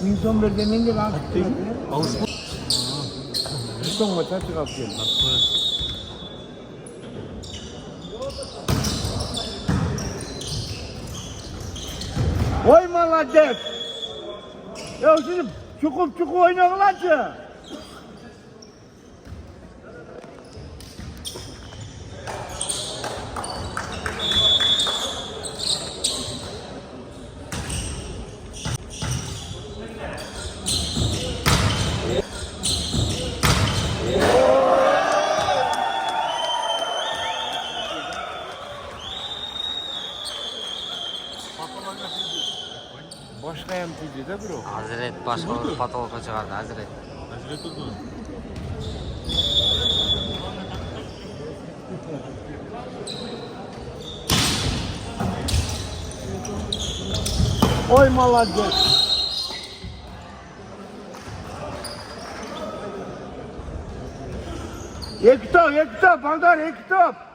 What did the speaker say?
인천 berdenin de lan. Ağustos. Son maça çıkartıyor. Oy молодец. Ya şimdi çukup oynayın lan ki. Başka MTV de bro. Hazret başka bir patolog çıkardı Hazret. Hazret oldu. Oy молодец. İki top, Bandar, iki top.